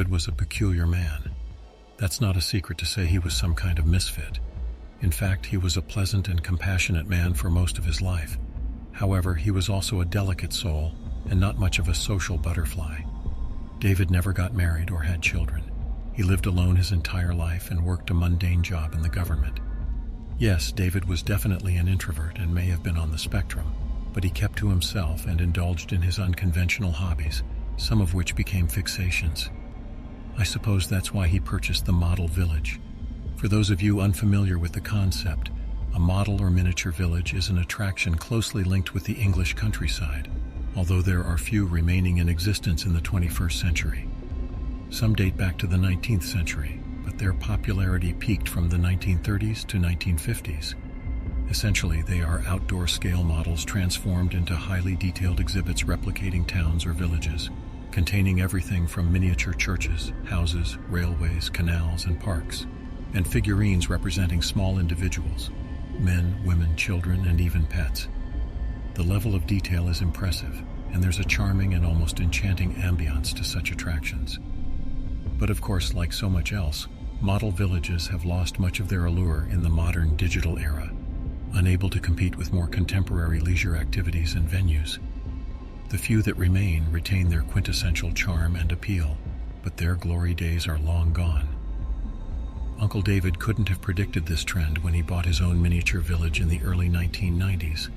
David was a peculiar man. That's not a secret to say he was some kind of misfit. In fact, he was a pleasant and compassionate man for most of his life. However, he was also a delicate soul and not much of a social butterfly. David never got married or had children. He lived alone his entire life and worked a mundane job in the government. Yes, David was definitely an introvert and may have been on the spectrum, but he kept to himself and indulged in his unconventional hobbies, some of which became fixations. I suppose that's why he purchased the model village. For those of you unfamiliar with the concept, a model or miniature village is an attraction closely linked with the English countryside, although there are few remaining in existence in the 21st century. Some date back to the 19th century, but their popularity peaked from the 1930s to 1950s. Essentially, they are outdoor scale models transformed into highly detailed exhibits replicating towns or villages, containing everything from miniature churches, houses, railways, canals, and parks, and figurines representing small individuals, men, women, children, and even pets. The level of detail is impressive, and there's a charming and almost enchanting ambiance to such attractions. But of course, like so much else, model villages have lost much of their allure in the modern digital era, unable to compete with more contemporary leisure activities and venues. The few that remain retain their quintessential charm and appeal, but their glory days are long gone. Uncle David couldn't have predicted this trend when he bought his own miniature village in the early 1990s,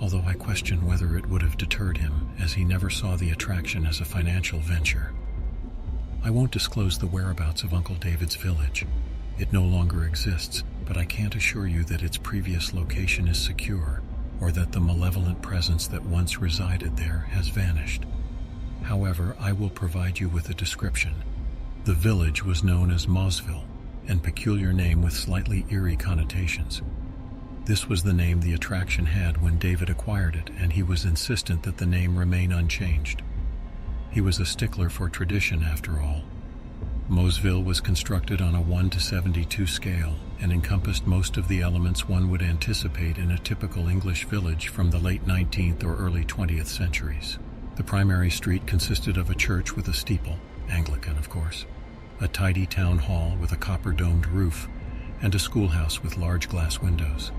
although I question whether it would have deterred him, as he never saw the attraction as a financial venture. I won't disclose the whereabouts of Uncle David's village. It no longer exists, but I can't assure you that its previous location is secure, or that the malevolent presence that once resided there has vanished. However, I will provide you with a description. The village was known as Mosville, and peculiar name with slightly eerie connotations. This was the name the attraction had when David acquired it, and he was insistent that the name remain unchanged. He was a stickler for tradition, after all. Mosville was constructed on a 1:72 scale and encompassed most of the elements one would anticipate in a typical English village from the late 19th or early 20th centuries. The primary street consisted of a church with a steeple, Anglican of course, a tidy town hall with a copper-domed roof, and a schoolhouse with large glass windows.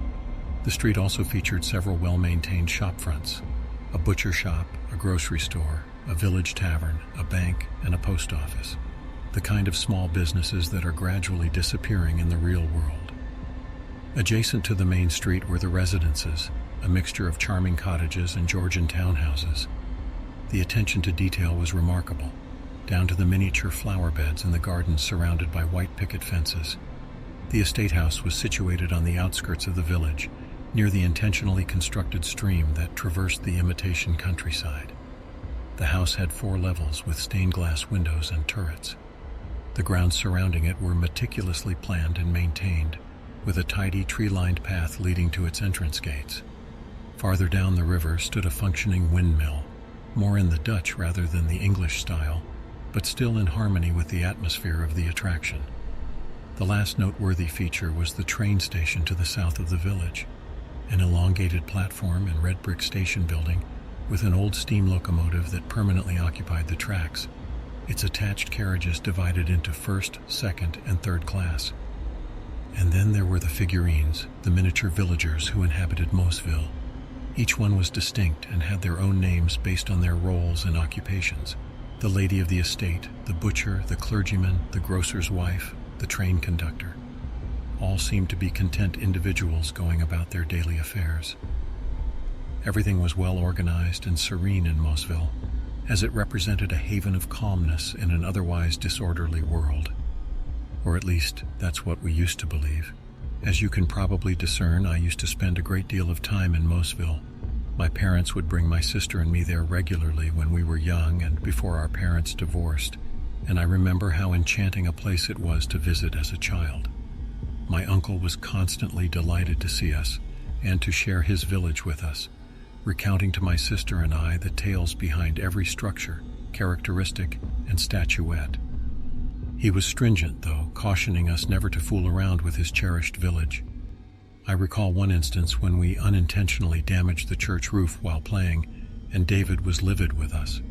The street also featured several well-maintained shop fronts, a butcher shop, a grocery store, a village tavern, a bank, and a post office. The kind of small businesses that are gradually disappearing in the real world. Adjacent to the main street were the residences, a mixture of charming cottages and Georgian townhouses. The attention to detail was remarkable, down to the miniature flower beds in the gardens surrounded by white picket fences. The estate house was situated on the outskirts of the village, near the intentionally constructed stream that traversed the imitation countryside. The house had 4 levels with stained glass windows and turrets. The grounds surrounding it were meticulously planned and maintained, with a tidy tree-lined path leading to its entrance gates. Farther down the river stood a functioning windmill, more in the Dutch rather than the English style, but still in harmony with the atmosphere of the attraction. The last noteworthy feature was the train station to the south of the village, an elongated platform and red brick station building with an old steam locomotive that permanently occupied the tracks, its attached carriages divided into first, second, and third class. And then there were the figurines, the miniature villagers who inhabited Mosville. Each one was distinct and had their own names based on their roles and occupations. The lady of the estate, the butcher, the clergyman, the grocer's wife, the train conductor. All seemed to be content individuals going about their daily affairs. Everything was well organized and serene in Mosville, as it represented a haven of calmness in an otherwise disorderly world. Or at least, that's what we used to believe. As you can probably discern, I used to spend a great deal of time in Mosville. My parents would bring my sister and me there regularly when we were young and before our parents divorced, and I remember how enchanting a place it was to visit as a child. My uncle was constantly delighted to see us and to share his village with us, recounting to my sister and I the tales behind every structure, characteristic, and statuette. He was stringent, though, cautioning us never to fool around with his cherished village. I recall one instance when we unintentionally damaged the church roof while playing, and David was livid with us.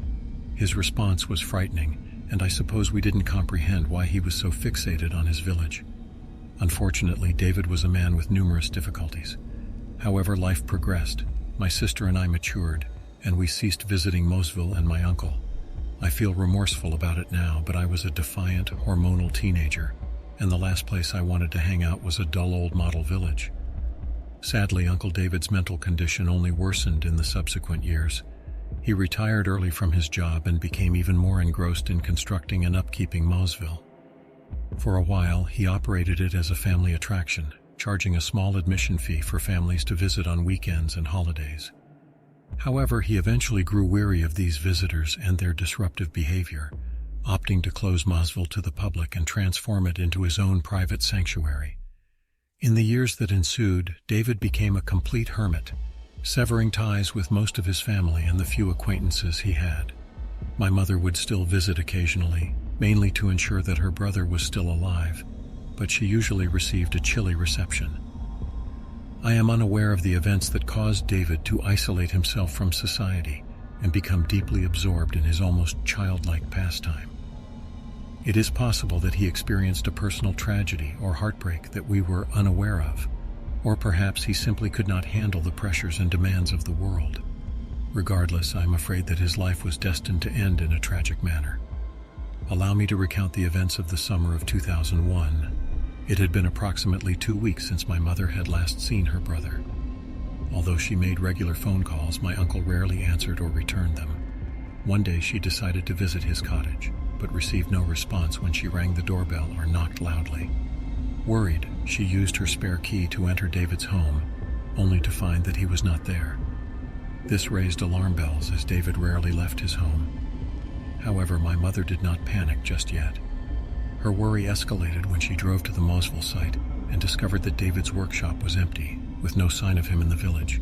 His response was frightening, and I suppose we didn't comprehend why he was so fixated on his village. Unfortunately, David was a man with numerous difficulties. However, life progressed. My sister and I matured, and we ceased visiting Mosville and my uncle. I feel remorseful about it now, but I was a defiant, hormonal teenager, and the last place I wanted to hang out was a dull old model village. Sadly, Uncle David's mental condition only worsened in the subsequent years. He retired early from his job and became even more engrossed in constructing and upkeeping Mosville. For a while, he operated it as a family attraction, charging a small admission fee for families to visit on weekends and holidays. However, he eventually grew weary of these visitors and their disruptive behavior, opting to close Mosville to the public and transform it into his own private sanctuary. In the years that ensued, David became a complete hermit, severing ties with most of his family and the few acquaintances he had. My mother would still visit occasionally, mainly to ensure that her brother was still alive, but she usually received a chilly reception. I am unaware of the events that caused David to isolate himself from society and become deeply absorbed in his almost childlike pastime. It is possible that he experienced a personal tragedy or heartbreak that we were unaware of, or perhaps he simply could not handle the pressures and demands of the world. Regardless, I am afraid that his life was destined to end in a tragic manner. Allow me to recount the events of the summer of 2001. It had been approximately 2 weeks since my mother had last seen her brother. Although she made regular phone calls, my uncle rarely answered or returned them. One day she decided to visit his cottage, but received no response when she rang the doorbell or knocked loudly. Worried, she used her spare key to enter David's home, only to find that he was not there. This raised alarm bells as David rarely left his home. However, my mother did not panic just yet. Her worry escalated when she drove to the Mosville site and discovered that David's workshop was empty, with no sign of him in the village.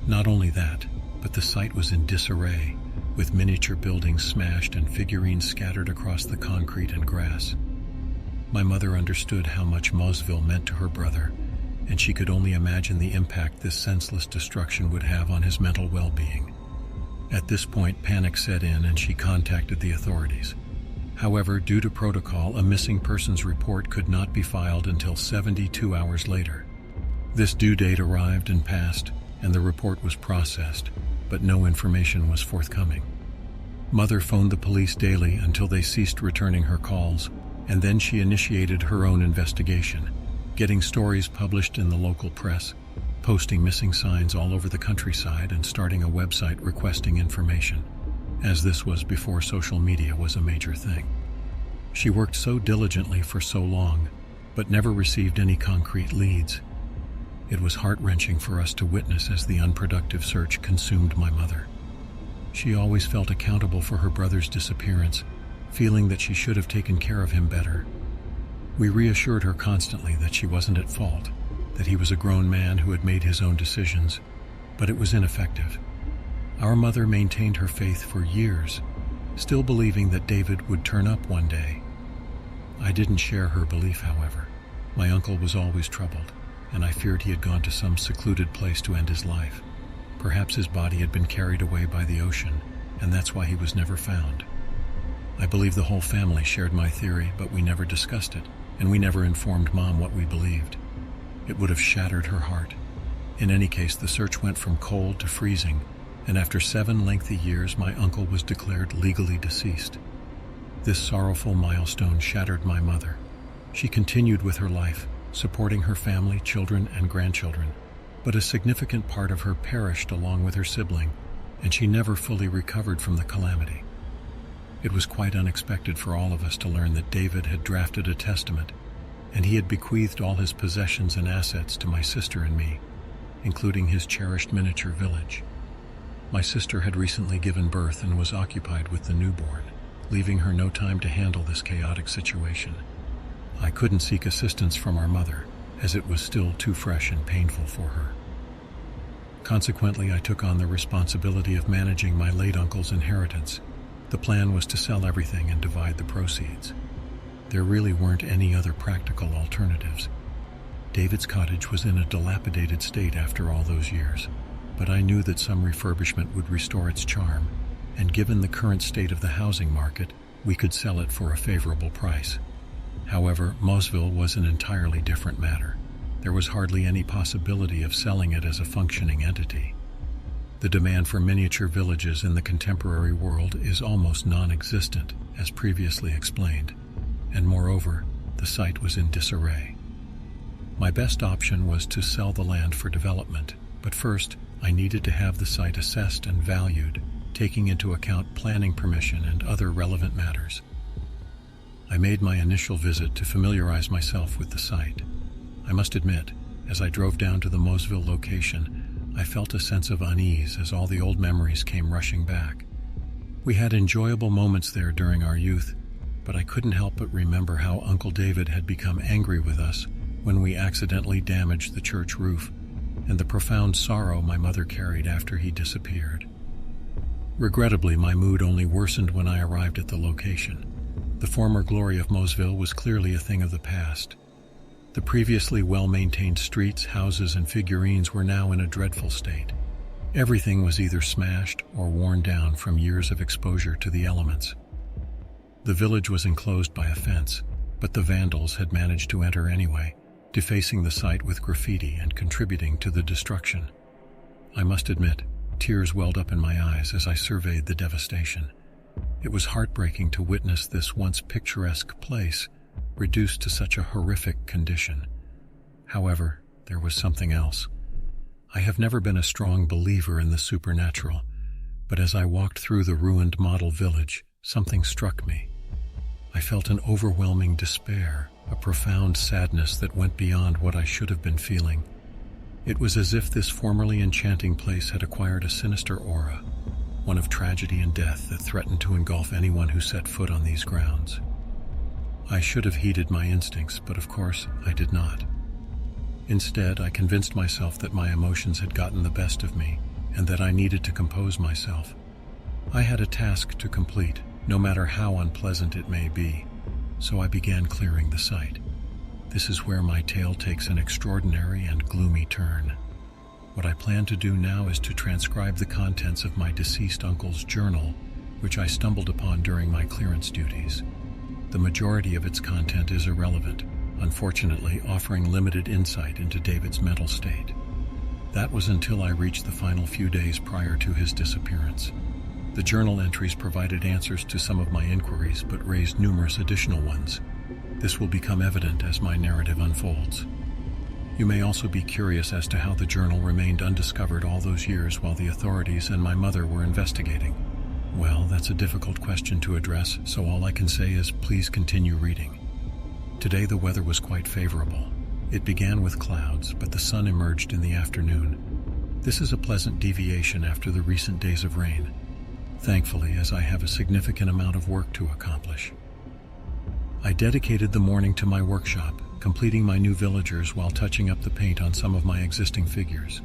Not only that, but the site was in disarray, with miniature buildings smashed and figurines scattered across the concrete and grass. My mother understood how much Mosville meant to her brother, and she could only imagine the impact this senseless destruction would have on his mental well-being. At this point, panic set in and she contacted the authorities. However, due to protocol, a missing persons report could not be filed until 72 hours later. This due date arrived and passed, and the report was processed, but no information was forthcoming. Mother phoned the police daily until they ceased returning her calls, and then she initiated her own investigation, getting stories published in the local press, posting missing signs all over the countryside, and starting a website requesting information, as this was before social media was a major thing. She worked so diligently for so long, but never received any concrete leads. It was heart-wrenching for us to witness as the unproductive search consumed my mother. She always felt accountable for her brother's disappearance, feeling that she should have taken care of him better. We reassured her constantly that she wasn't at fault, that he was a grown man who had made his own decisions, but it was ineffective. Our mother maintained her faith for years, still believing that David would turn up one day. I didn't share her belief, however. My uncle was always troubled, and I feared he had gone to some secluded place to end his life. Perhaps his body had been carried away by the ocean, and that's why he was never found. I believe the whole family shared my theory, but we never discussed it, and we never informed Mom what we believed. It would have shattered her heart. In any case, the search went from cold to freezing, and after 7 lengthy years, my uncle was declared legally deceased. This sorrowful milestone shattered my mother. She continued with her life, supporting her family, children, and grandchildren, but a significant part of her perished along with her sibling, and she never fully recovered from the calamity. It was quite unexpected for all of us to learn that David had drafted a testament, and he had bequeathed all his possessions and assets to my sister and me, including his cherished miniature village. My sister had recently given birth and was occupied with the newborn, leaving her no time to handle this chaotic situation. I couldn't seek assistance from our mother, as it was still too fresh and painful for her. Consequently, I took on the responsibility of managing my late uncle's inheritance. The plan was to sell everything and divide the proceeds. There really weren't any other practical alternatives. David's cottage was in a dilapidated state after all those years, but I knew that some refurbishment would restore its charm, and given the current state of the housing market, we could sell it for a favorable price. However, Mosville was an entirely different matter. There was hardly any possibility of selling it as a functioning entity. The demand for miniature villages in the contemporary world is almost non-existent, as previously explained, and moreover, the site was in disarray. My best option was to sell the land for development, but first, I needed to have the site assessed and valued, taking into account planning permission and other relevant matters. I made my initial visit to familiarize myself with the site. I must admit, as I drove down to the Mosville location, I felt a sense of unease as all the old memories came rushing back. We had enjoyable moments there during our youth, but I couldn't help but remember how Uncle David had become angry with us when we accidentally damaged the church roof, and the profound sorrow my mother carried after he disappeared. Regrettably, my mood only worsened when I arrived at the location. The former glory of Mosville was clearly a thing of the past. The previously well-maintained streets, houses, and figurines were now in a dreadful state. Everything was either smashed or worn down from years of exposure to the elements. The village was enclosed by a fence, but the vandals had managed to enter anyway, defacing the site with graffiti and contributing to the destruction. I must admit, tears welled up in my eyes as I surveyed the devastation. It was heartbreaking to witness this once picturesque place reduced to such a horrific condition. However, there was something else. I have never been a strong believer in the supernatural, but as I walked through the ruined model village, something struck me. I felt an overwhelming despair, a profound sadness that went beyond what I should have been feeling. It was as if this formerly enchanting place had acquired a sinister aura, one of tragedy and death that threatened to engulf anyone who set foot on these grounds. I should have heeded my instincts, but of course I did not. Instead, I convinced myself that my emotions had gotten the best of me and that I needed to compose myself. I had a task to complete, no matter how unpleasant it may be, so I began clearing the site. This is where my tale takes an extraordinary and gloomy turn. What I plan to do now is to transcribe the contents of my deceased uncle's journal, which I stumbled upon during my clearance duties. The majority of its content is irrelevant, unfortunately offering limited insight into David's mental state. That was until I reached the final few days prior to his disappearance. The journal entries provided answers to some of my inquiries, but raised numerous additional ones. This will become evident as my narrative unfolds. You may also be curious as to how the journal remained undiscovered all those years while the authorities and my mother were investigating. Well, that's a difficult question to address, so all I can say is please continue reading. Today the weather was quite favorable. It began with clouds, but the sun emerged in the afternoon. This is a pleasant deviation after the recent days of rain, thankfully, as I have a significant amount of work to accomplish. I dedicated the morning to my workshop, completing my new villagers while touching up the paint on some of my existing figures.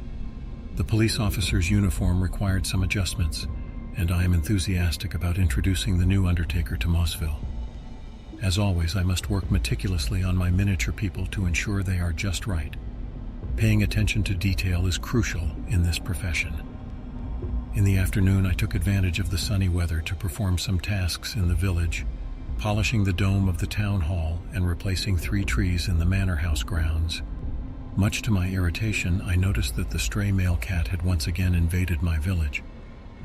The police officer's uniform required some adjustments, and I am enthusiastic about introducing the new undertaker to Mosville. As always, I must work meticulously on my miniature people to ensure they are just right. Paying attention to detail is crucial in this profession. In the afternoon, I took advantage of the sunny weather to perform some tasks in the village, polishing the dome of the town hall and replacing 3 trees in the manor house grounds. Much to my irritation, I noticed that the stray male cat had once again invaded my village.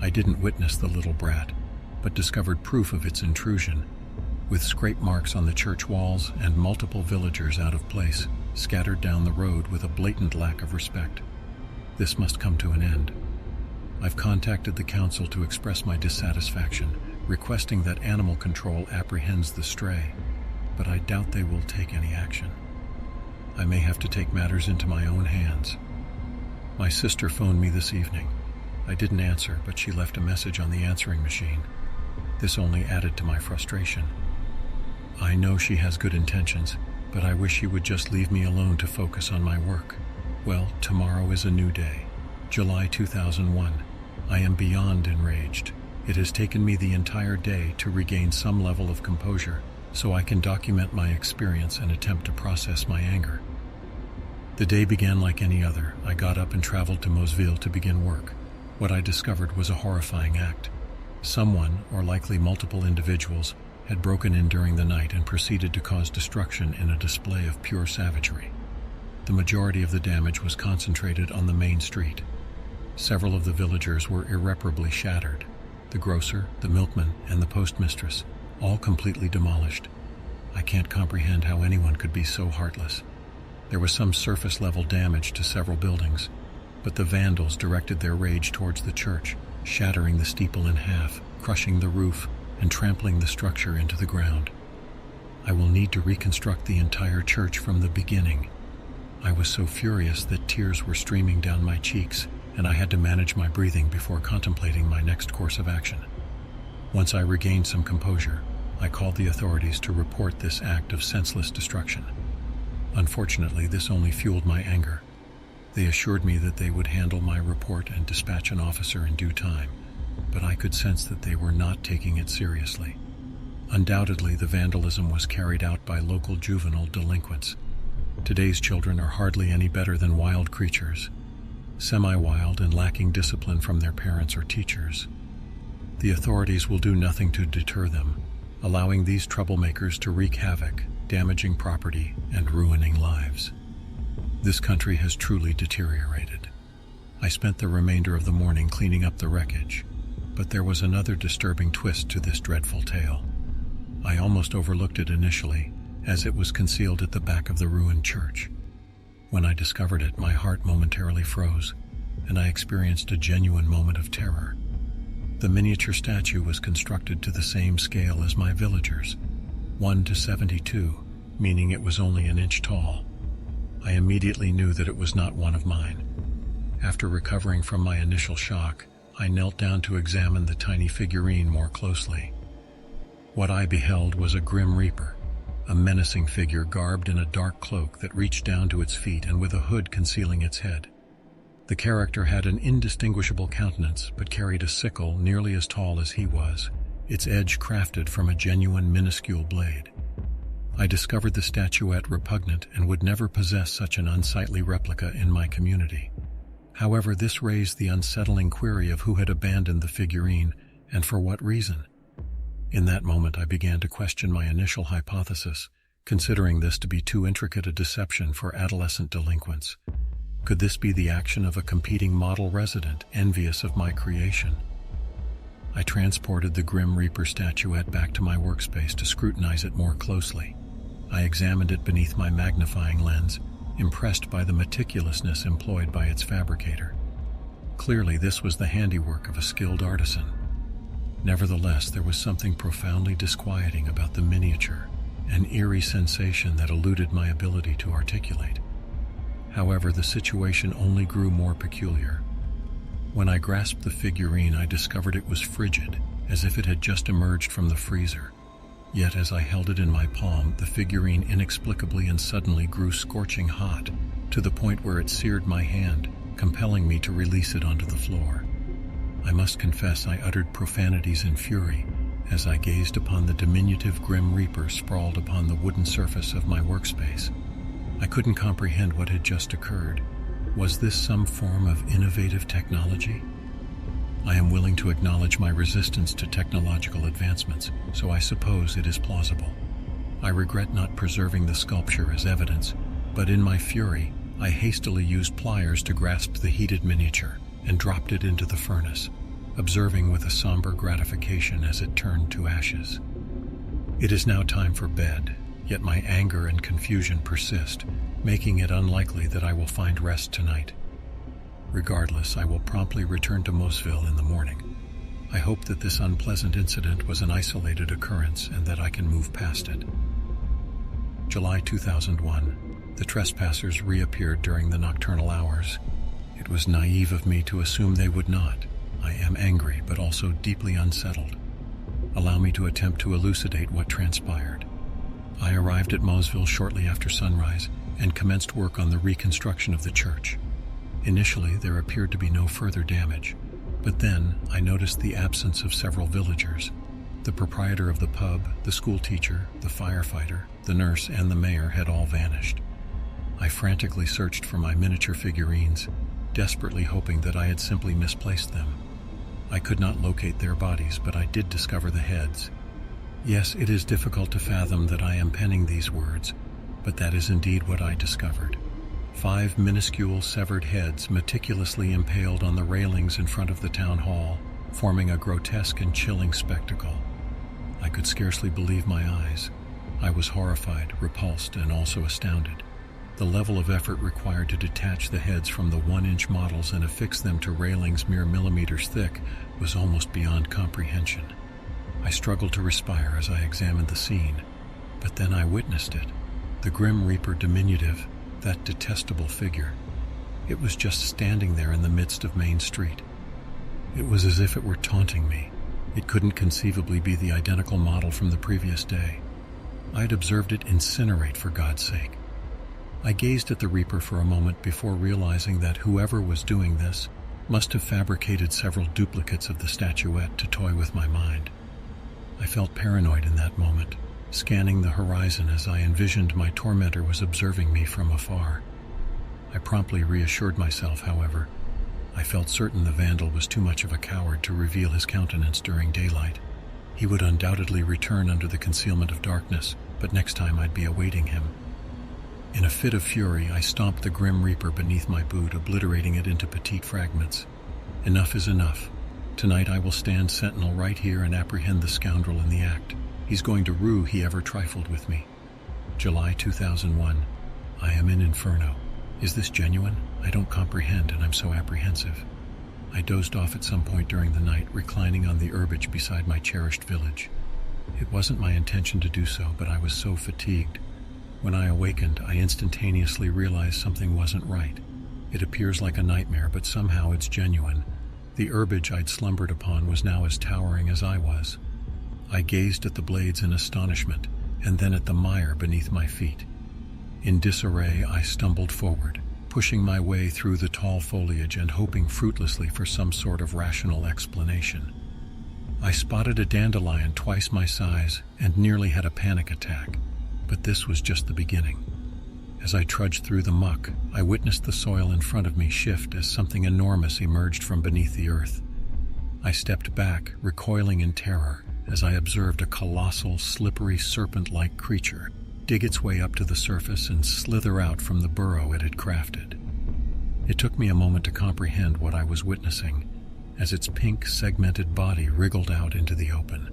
I didn't witness the little brat, but discovered proof of its intrusion, with scrape marks on the church walls and multiple villagers out of place, scattered down the road with a blatant lack of respect. This must come to an end. I've contacted the council to express my dissatisfaction, requesting that animal control apprehends the stray, but I doubt they will take any action. I may have to take matters into my own hands. My sister phoned me this evening. I didn't answer, but she left a message on the answering machine. This only added to my frustration. I know she has good intentions, but I wish she would just leave me alone to focus on my work. Well, tomorrow is a new day. July 2001. I am beyond enraged. It has taken me the entire day to regain some level of composure, so I can document my experience and attempt to process my anger. The day began like any other. I got up and traveled to Mosville to begin work. What I discovered was a horrifying act. Someone, or likely multiple individuals, had broken in during the night and proceeded to cause destruction in a display of pure savagery. The majority of the damage was concentrated on the main street. Several of the villagers were irreparably shattered. The grocer, the milkman, and the postmistress, all completely demolished. I can't comprehend how anyone could be so heartless. There was some surface-level damage to several buildings, but the vandals directed their rage towards the church, shattering the steeple in half, crushing the roof, and trampling the structure into the ground. I will need to reconstruct the entire church from the beginning. I was so furious that tears were streaming down my cheeks, and I had to manage my breathing before contemplating my next course of action. Once I regained some composure, I called the authorities to report this act of senseless destruction. Unfortunately, this only fueled my anger. They assured me that they would handle my report and dispatch an officer in due time, but I could sense that they were not taking it seriously. Undoubtedly, the vandalism was carried out by local juvenile delinquents. Today's children are hardly any better than wild creatures, semi-wild and lacking discipline from their parents or teachers. The authorities will do nothing to deter them, allowing these troublemakers to wreak havoc, damaging property, and ruining lives. This country has truly deteriorated. I spent the remainder of the morning cleaning up the wreckage, but there was another disturbing twist to this dreadful tale. I almost overlooked it initially, as it was concealed at the back of the ruined church. When I discovered it, my heart momentarily froze, and I experienced a genuine moment of terror. The miniature statue was constructed to the same scale as my villagers, 1:72, meaning it was only an inch tall. I immediately knew that it was not one of mine. After recovering from my initial shock, I knelt down to examine the tiny figurine more closely. What I beheld was a grim reaper, a menacing figure garbed in a dark cloak that reached down to its feet and with a hood concealing its head. The character had an indistinguishable countenance, but carried a sickle nearly as tall as he was, its edge crafted from a genuine minuscule blade. I discovered the statuette repugnant and would never possess such an unsightly replica in my community. However, this raised the unsettling query of who had abandoned the figurine and for what reason. In that moment, I began to question my initial hypothesis, considering this to be too intricate a deception for adolescent delinquents. Could this be the action of a competing model resident, envious of my creation? I transported the Grim Reaper statuette back to my workspace to scrutinize it more closely. I examined it beneath my magnifying lens, impressed by the meticulousness employed by its fabricator. Clearly, this was the handiwork of a skilled artisan. Nevertheless, there was something profoundly disquieting about the miniature, an eerie sensation that eluded my ability to articulate. However, the situation only grew more peculiar. When I grasped the figurine, I discovered it was frigid, as if it had just emerged from the freezer. Yet as I held it in my palm, the figurine inexplicably and suddenly grew scorching hot, to the point where it seared my hand, compelling me to release it onto the floor. I must confess I uttered profanities in fury as I gazed upon the diminutive Grim Reaper sprawled upon the wooden surface of my workspace. I couldn't comprehend what had just occurred. Was this some form of innovative technology? I am willing to acknowledge my resistance to technological advancements, so I suppose it is plausible. I regret not preserving the sculpture as evidence, but in my fury, I hastily used pliers to grasp the heated miniature and dropped it into the furnace, observing with a somber gratification as it turned to ashes. It is now time for bed, yet my anger and confusion persist, making it unlikely that I will find rest tonight. Regardless, I will promptly return to Mosville in the morning. I hope that this unpleasant incident was an isolated occurrence and that I can move past it. July 2001. The trespassers reappeared during the nocturnal hours. It was naive of me to assume they would not. I am angry, but also deeply unsettled. Allow me to attempt to elucidate what transpired. I arrived at Mosville shortly after sunrise and commenced work on the reconstruction of the church. Initially, there appeared to be no further damage, but then I noticed the absence of several villagers. The proprietor of the pub, the school teacher, the firefighter, the nurse, and the mayor had all vanished. I frantically searched for my miniature figurines, desperately hoping that I had simply misplaced them. I could not locate their bodies, but I did discover the heads. Yes, it is difficult to fathom that I am penning these words, but that is indeed what I discovered. 5 minuscule severed heads meticulously impaled on the railings in front of the town hall, forming a grotesque and chilling spectacle. I could scarcely believe my eyes. I was horrified, repulsed, and also astounded. The level of effort required to detach the heads from the 1-inch models and affix them to railings mere millimeters thick was almost beyond comprehension. I struggled to respire as I examined the scene, but then I witnessed it. The Grim Reaper diminutive, that detestable figure. It was just standing there in the midst of Main Street. It was as if it were taunting me. It couldn't conceivably be the identical model from the previous day. I'd observed it incinerate, for God's sake. I gazed at the Reaper for a moment before realizing that whoever was doing this must have fabricated several duplicates of the statuette to toy with my mind. I felt paranoid in that moment, scanning the horizon as I envisioned my tormentor was observing me from afar. I promptly reassured myself, however. I felt certain the vandal was too much of a coward to reveal his countenance during daylight. He would undoubtedly return under the concealment of darkness, but next time I'd be awaiting him. In a fit of fury, I stomped the Grim Reaper beneath my boot, obliterating it into petite fragments. Enough is enough. Tonight I will stand sentinel right here and apprehend the scoundrel in the act. He's going to rue he ever trifled with me. July 2001. I am in Inferno. Is this genuine? I don't comprehend, and I'm so apprehensive. I dozed off at some point during the night, reclining on the herbage beside my cherished village. It wasn't my intention to do so, but I was so fatigued. When I awakened, I instantaneously realized something wasn't right. It appears like a nightmare, but somehow it's genuine. The herbage I'd slumbered upon was now as towering as I was. I gazed at the blades in astonishment, and then at the mire beneath my feet. In disarray, I stumbled forward, pushing my way through the tall foliage and hoping fruitlessly for some sort of rational explanation. I spotted a dandelion twice my size and nearly had a panic attack, but this was just the beginning. As I trudged through the muck, I witnessed the soil in front of me shift as something enormous emerged from beneath the earth. I stepped back, recoiling in terror, as I observed a colossal, slippery, serpent-like creature dig its way up to the surface and slither out from the burrow it had crafted. It took me a moment to comprehend what I was witnessing, as its pink, segmented body wriggled out into the open.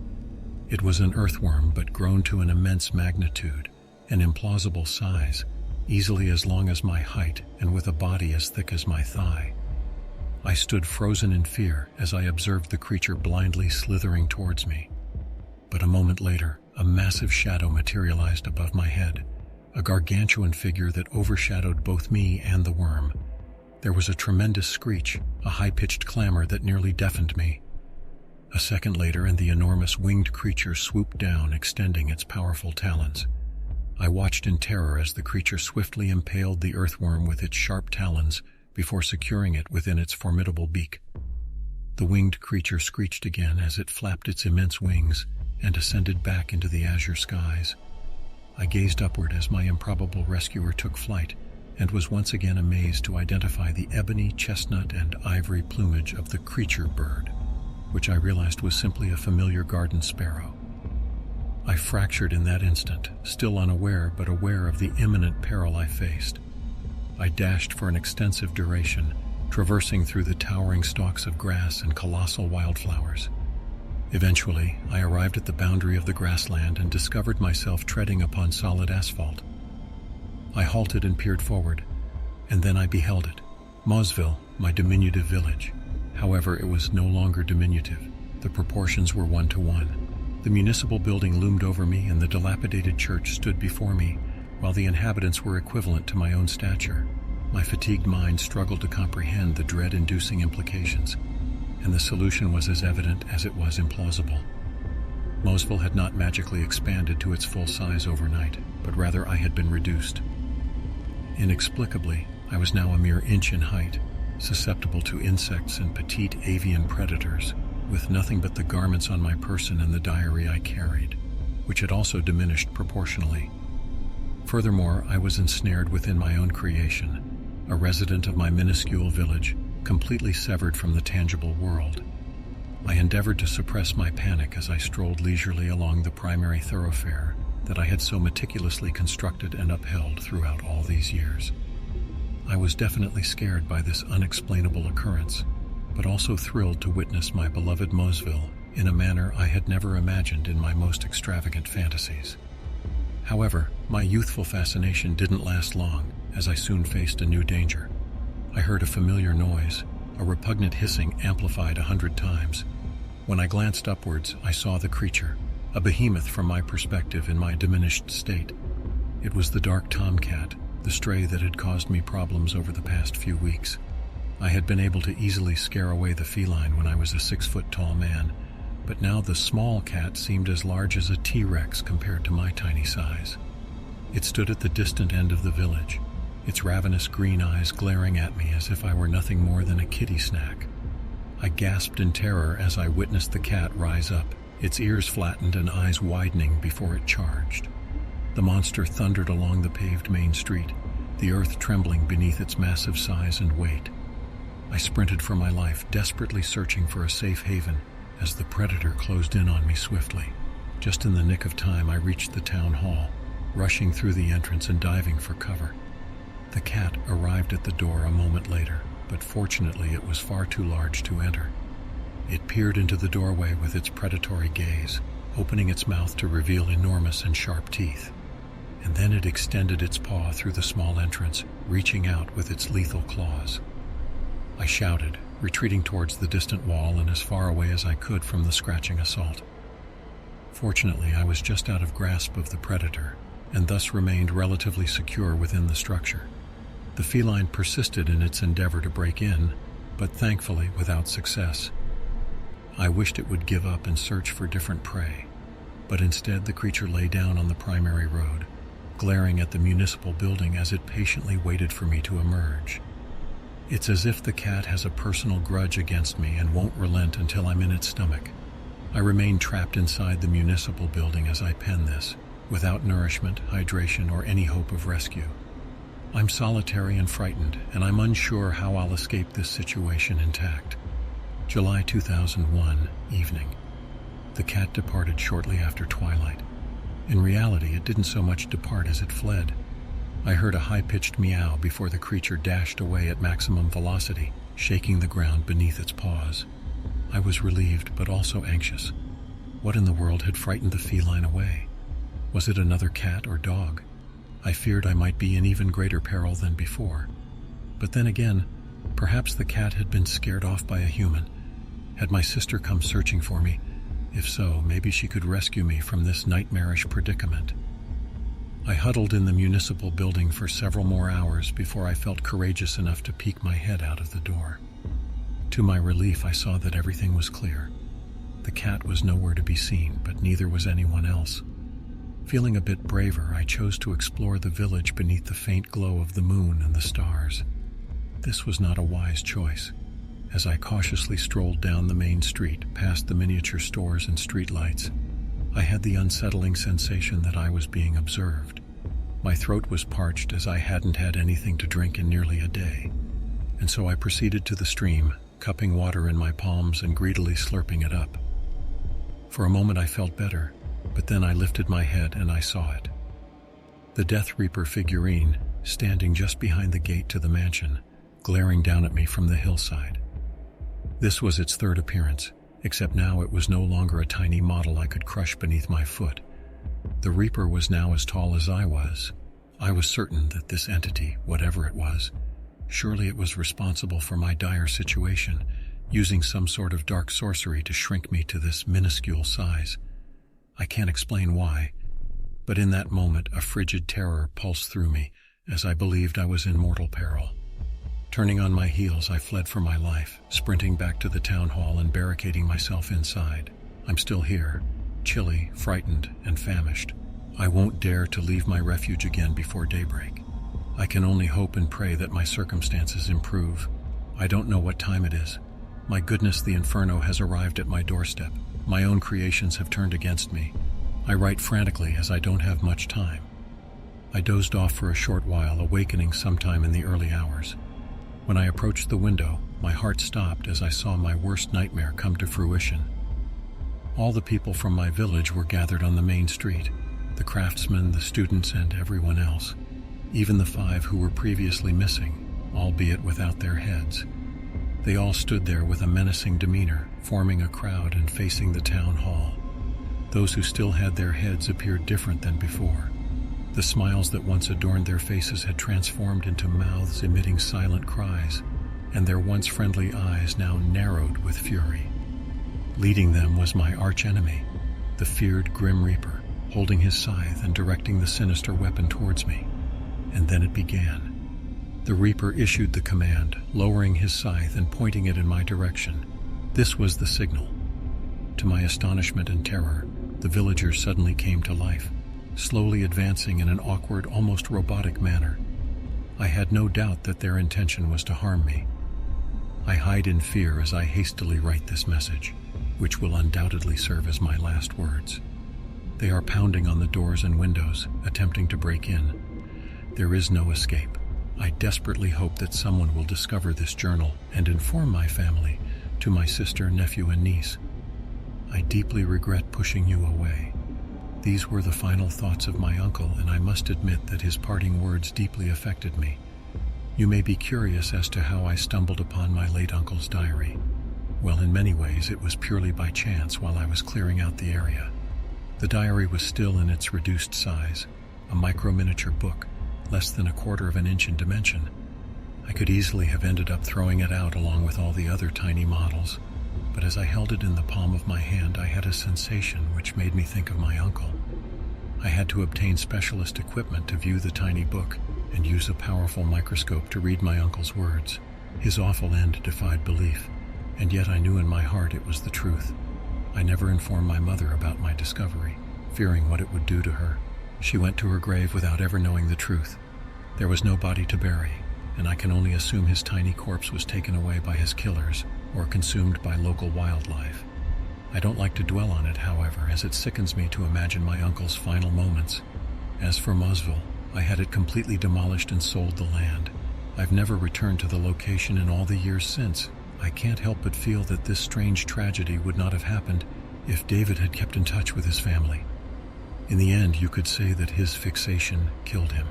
It was an earthworm, but grown to an immense magnitude, an implausible size, easily as long as my height and with a body as thick as my thigh. I stood frozen in fear as I observed the creature blindly slithering towards me. But a moment later, a massive shadow materialized above my head, a gargantuan figure that overshadowed both me and the worm. There was a tremendous screech, a high-pitched clamor that nearly deafened me. A second later, and the enormous winged creature swooped down, extending its powerful talons. I watched in terror as the creature swiftly impaled the earthworm with its sharp talons before securing it within its formidable beak. The winged creature screeched again as it flapped its immense wings and ascended back into the azure skies. I gazed upward as my improbable rescuer took flight and was once again amazed to identify the ebony, chestnut, and ivory plumage of the creature bird, which I realized was simply a familiar garden sparrow. I fractured in that instant, still unaware but aware of the imminent peril I faced. I dashed for an extensive duration, traversing through the towering stalks of grass and colossal wildflowers. Eventually, I arrived at the boundary of the grassland and discovered myself treading upon solid asphalt. I halted and peered forward, and then I beheld it, Mosville, my diminutive village. However, it was no longer diminutive. The proportions were 1-to-1. The municipal building loomed over me, and the dilapidated church stood before me, while the inhabitants were equivalent to my own stature. My fatigued mind struggled to comprehend the dread-inducing implications, and the solution was as evident as it was implausible. Mosville had not magically expanded to its full size overnight, but rather I had been reduced. Inexplicably, I was now a mere inch in height, susceptible to insects and petite avian predators, with nothing but the garments on my person and the diary I carried, which had also diminished proportionally. Furthermore, I was ensnared within my own creation, a resident of my minuscule village, completely severed from the tangible world. I endeavored to suppress my panic as I strolled leisurely along the primary thoroughfare that I had so meticulously constructed and upheld throughout all these years. I was definitely scared by this unexplainable occurrence, but also thrilled to witness my beloved Mosville in a manner I had never imagined in my most extravagant fantasies. However, my youthful fascination didn't last long, as I soon faced a new danger. I heard a familiar noise, a repugnant hissing amplified 100 times. When I glanced upwards, I saw the creature, a behemoth from my perspective in my diminished state. It was the dark tomcat, the stray that had caused me problems over the past few weeks. I had been able to easily scare away the feline when I was a 6-foot-tall man, but now the small cat seemed as large as a T-Rex compared to my tiny size. It stood at the distant end of the village, its ravenous green eyes glaring at me as if I were nothing more than a kitty snack. I gasped in terror as I witnessed the cat rise up, its ears flattened and eyes widening before it charged. The monster thundered along the paved main street, the earth trembling beneath its massive size and weight. I sprinted for my life, desperately searching for a safe haven as the predator closed in on me swiftly. Just in the nick of time, I reached the town hall, rushing through the entrance and diving for cover. The cat arrived at the door a moment later, but fortunately it was far too large to enter. It peered into the doorway with its predatory gaze, opening its mouth to reveal enormous and sharp teeth. And then it extended its paw through the small entrance, reaching out with its lethal claws. I shouted, retreating towards the distant wall and as far away as I could from the scratching assault. Fortunately, I was just out of grasp of the predator, and thus remained relatively secure within the structure. The feline persisted in its endeavor to break in, but thankfully without success. I wished it would give up and search for different prey, but instead the creature lay down on the primary road, glaring at the municipal building as it patiently waited for me to emerge. It's as if the cat has a personal grudge against me and won't relent until I'm in its stomach. I remain trapped inside the municipal building as I pen this, without nourishment, hydration, or any hope of rescue. I'm solitary and frightened, and I'm unsure how I'll escape this situation intact. July 2001, evening. The cat departed shortly after twilight. In reality, it didn't so much depart as it fled. I heard a high-pitched meow before the creature dashed away at maximum velocity, shaking the ground beneath its paws. I was relieved, but also anxious. What in the world had frightened the feline away? Was it another cat or dog? I feared I might be in even greater peril than before. But then again, perhaps the cat had been scared off by a human. Had my sister come searching for me? If so, maybe she could rescue me from this nightmarish predicament. I huddled in the municipal building for several more hours before I felt courageous enough to peek my head out of the door. To my relief, I saw that everything was clear. The cat was nowhere to be seen, but neither was anyone else. Feeling a bit braver, I chose to explore the village beneath the faint glow of the moon and the stars. This was not a wise choice. As I cautiously strolled down the main street, past the miniature stores and streetlights, I had the unsettling sensation that I was being observed. My throat was parched as I hadn't had anything to drink in nearly a day, and so I proceeded to the stream, cupping water in my palms and greedily slurping it up. For a moment I felt better, but then I lifted my head and I saw it. The Death Reaper figurine, standing just behind the gate to the mansion, glaring down at me from the hillside. This was its third appearance, except now it was no longer a tiny model I could crush beneath my foot. The Reaper was now as tall as I was. I was certain that this entity, whatever it was, surely it was responsible for my dire situation, using some sort of dark sorcery to shrink me to this minuscule size. I can't explain why, but in that moment a frigid terror pulsed through me as I believed I was in mortal peril. Turning on my heels, I fled for my life, sprinting back to the town hall and barricading myself inside. I'm still here, chilly, frightened, and famished. I won't dare to leave my refuge again before daybreak. I can only hope and pray that my circumstances improve. I don't know what time it is. My goodness, the inferno has arrived at my doorstep. My own creations have turned against me. I write frantically as I don't have much time. I dozed off for a short while, awakening sometime in the early hours. When I approached the window, My heart stopped as I saw my worst nightmare come to fruition. All the people from my village were gathered on the main street, the craftsmen, the students, and everyone else. Even the 5 who were previously missing, albeit without their heads. They all stood there with a menacing demeanor, forming a crowd and facing the town hall. Those who still had their heads appeared different than before. The smiles that once adorned their faces had transformed into mouths emitting silent cries, and their once friendly eyes now narrowed with fury. Leading them was my archenemy, the feared Grim Reaper, holding his scythe and directing the sinister weapon towards me. And then it began. The Reaper issued the command, lowering his scythe and pointing it in my direction. This was the signal. To my astonishment and terror, the villagers suddenly came to life, slowly advancing in an awkward, almost robotic manner. I had no doubt that their intention was to harm me. I hide in fear as I hastily write this message, which will undoubtedly serve as my last words. They are pounding on the doors and windows, attempting to break in. There is no escape. I desperately hope that someone will discover this journal and inform my family, to my sister, nephew, and niece. I deeply regret pushing you away. These were the final thoughts of my uncle, and I must admit that his parting words deeply affected me. You may be curious as to how I stumbled upon my late uncle's diary. Well, in many ways, it was purely by chance while I was clearing out the area. The diary was still in its reduced size, a micro-miniature book, less than 1/4 of an inch in dimension. I could easily have ended up throwing it out along with all the other tiny models, but as I held it in the palm of my hand, I had a sensation which made me think of my uncle. I had to obtain specialist equipment to view the tiny book and use a powerful microscope to read my uncle's words. His awful end defied belief, and yet I knew in my heart it was the truth. I never informed my mother about my discovery, fearing what it would do to her. She went to her grave without ever knowing the truth. There was no body to bury, and I can only assume his tiny corpse was taken away by his killers or consumed by local wildlife. I don't like to dwell on it, however, as it sickens me to imagine my uncle's final moments. As for Mosville, I had it completely demolished and sold the land. I've never returned to the location in all the years since. I can't help but feel that this strange tragedy would not have happened if David had kept in touch with his family. In the end, you could say that his fixation killed him.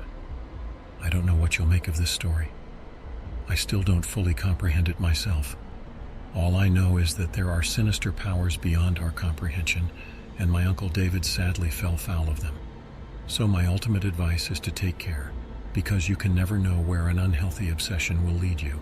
I don't know what you'll make of this story. I still don't fully comprehend it myself. All I know is that there are sinister powers beyond our comprehension, and my Uncle David sadly fell foul of them. So my ultimate advice is to take care, because you can never know where an unhealthy obsession will lead you.